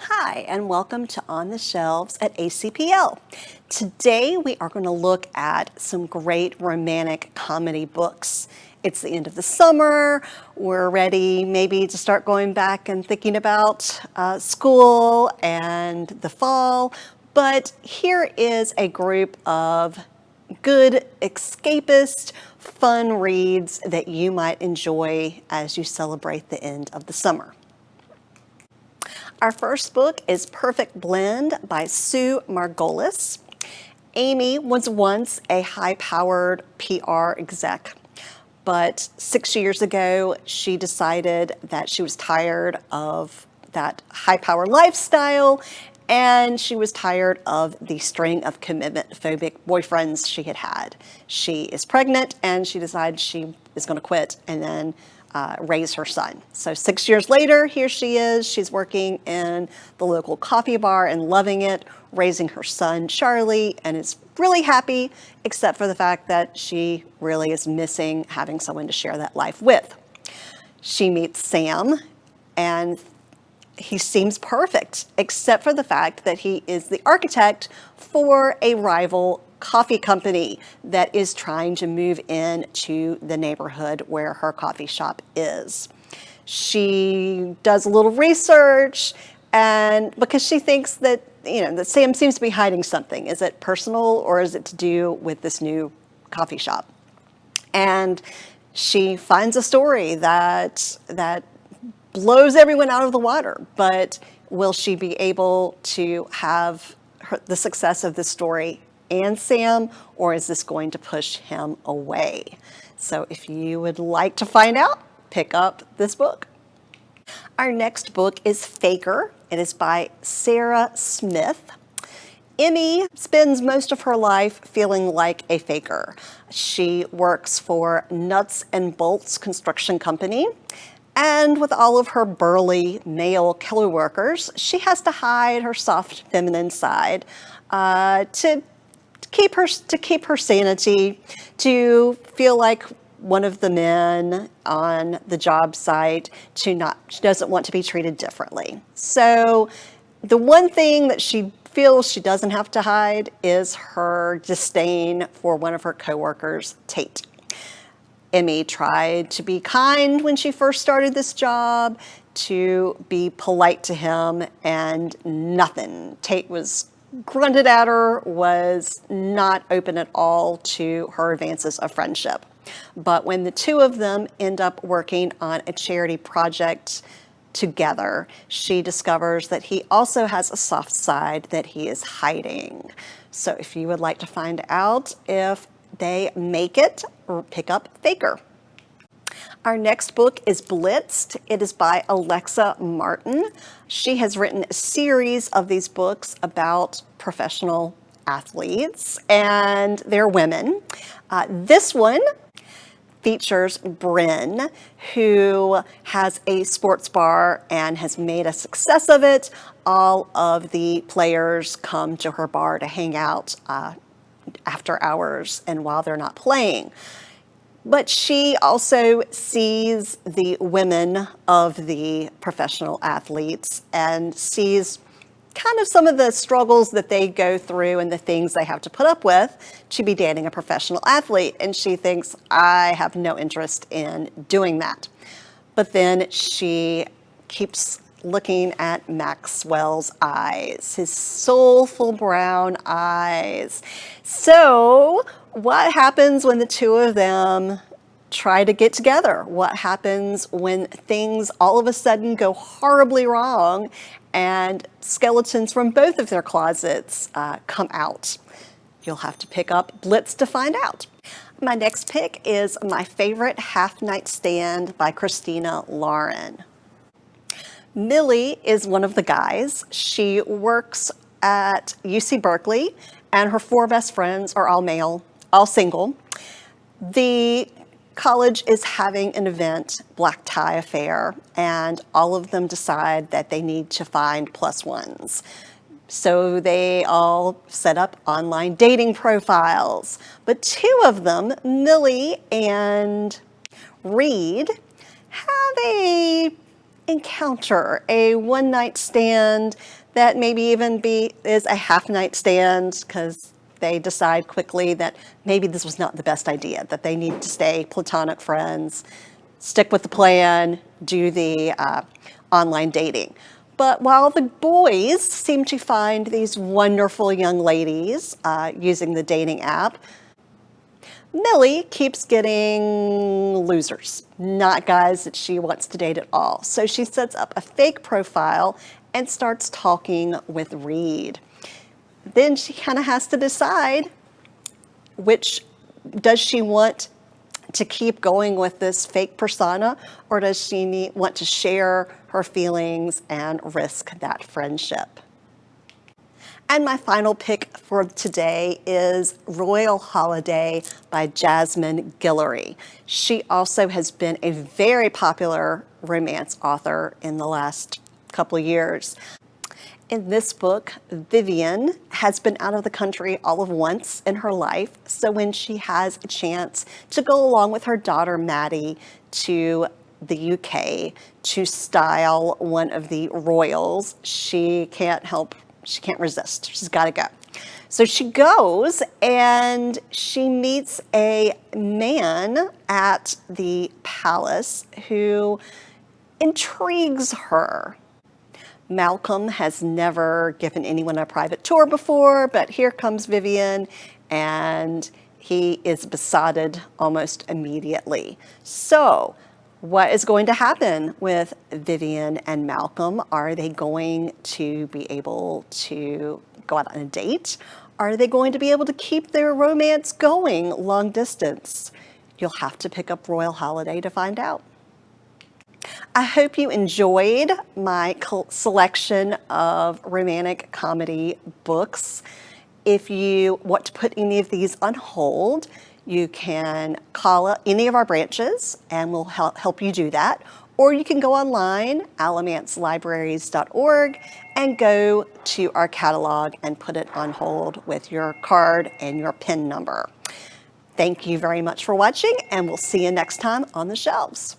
Hi, and welcome to On the Shelves at ACPL. Today we are going to look at some great romantic comedy books. It's the end of the summer. We're ready maybe to start going back and thinking about school and the fall. But here is a group of good escapist, fun reads that you might enjoy as you celebrate the end of the summer. Our first book is Perfect Blend by Sue Margolis. Amy was once a high-powered PR exec, but 6 years ago, she decided that she was tired of that high-power lifestyle, and she was tired of the string of commitment-phobic boyfriends she had had. She is pregnant, and she decides she is going to quit and then raise her son. So 6 years later, here she is. She's working in the local coffee bar and loving it, raising her son, Charlie, and is really happy, except for the fact that she really is missing having someone to share that life with. She meets Sam, and he seems perfect, except for the fact that he is the architect for a rival coffee company that is trying to move into the neighborhood where her coffee shop is. She does a little research, and because she thinks that, that Sam seems to be hiding something. Is it personal or is it to do with this new coffee shop? And she finds a story that blows everyone out of the water, but will she be able to have the success of this story and Sam, or is this going to push him away? So if you would like to find out, pick up this book. Our next book is Faker. It is by Sarah Smith. Emmy spends most of her life feeling like a faker. She works for Nuts and Bolts Construction Company, and with all of her burly male coworkers, she has to hide her soft feminine side to keep her sanity, to feel like one of the men on the job site, she doesn't want to be treated differently. So the one thing that she feels she doesn't have to hide is her disdain for one of her coworkers, Tate. Emmy tried to be kind when she first started this job, to be polite to him, and nothing. Tate was grunted at her, was not open at all to her advances of friendship. But when the two of them end up working on a charity project together, she discovers that he also has a soft side that he is hiding. So if you would like to find out if they make it, or pick up Faker. Our next book is Blitzed. It is by Alexa Martin. She has written a series of these books about professional athletes, and they're women. This one features Bryn, who has a sports bar and has made a success of it. All of the players come to her bar to hang out after hours and while they're not playing. But she also sees the women of the professional athletes and sees kind of some of the struggles that they go through and the things they have to put up with to be dating a professional athlete. And she thinks, I have no interest in doing that. But then she keeps looking at Maxwell's eyes, his soulful brown eyes. So what happens when the two of them try to get together? What happens when things all of a sudden go horribly wrong and skeletons from both of their closets come out? You'll have to pick up Blitz to find out. My next pick is My Favorite Half Night Stand by Christina Lauren. Millie is one of the guys. She works at UC Berkeley, and her four best friends are all male, all single. The college is having an event, black tie affair, and all of them decide that they need to find plus ones. So they all set up online dating profiles. But two of them, Millie and Reed, have a encounter, a one-night stand that maybe even is a half-night stand because they decide quickly that maybe this was not the best idea, that they need to stay platonic friends, stick with the plan, do the online dating. But while the boys seem to find these wonderful young ladies using the dating app, Millie keeps getting losers, not guys that she wants to date at all. So she sets up a fake profile and starts talking with Reed. Then she kind of has to decide does she want to keep going with this fake persona, or does she want to share her feelings and risk that friendship? And my final pick for today is Royal Holiday by Jasmine Guillory. She also has been a very popular romance author in the last couple of years. In this book, Vivian has been out of the country all of once in her life, so when she has a chance to go along with her daughter Maddie to the UK to style one of the royals, she can't resist. She's got to go. So she goes and she meets a man at the palace who intrigues her. Malcolm has never given anyone a private tour before, but here comes Vivian and he is besotted almost immediately. So what is going to happen with Vivian and Malcolm? Are they going to be able to go out on a date? Are they going to be able to keep their romance going long distance? You'll have to pick up Royal Holiday to find out. I hope you enjoyed my selection of romantic comedy books. If you want to put any of these on hold, you can call any of our branches and we'll help you do that. Or you can go online, alamancelibraries.org, and go to our catalog and put it on hold with your card and your PIN number. Thank you very much for watching, and we'll see you next time on the shelves.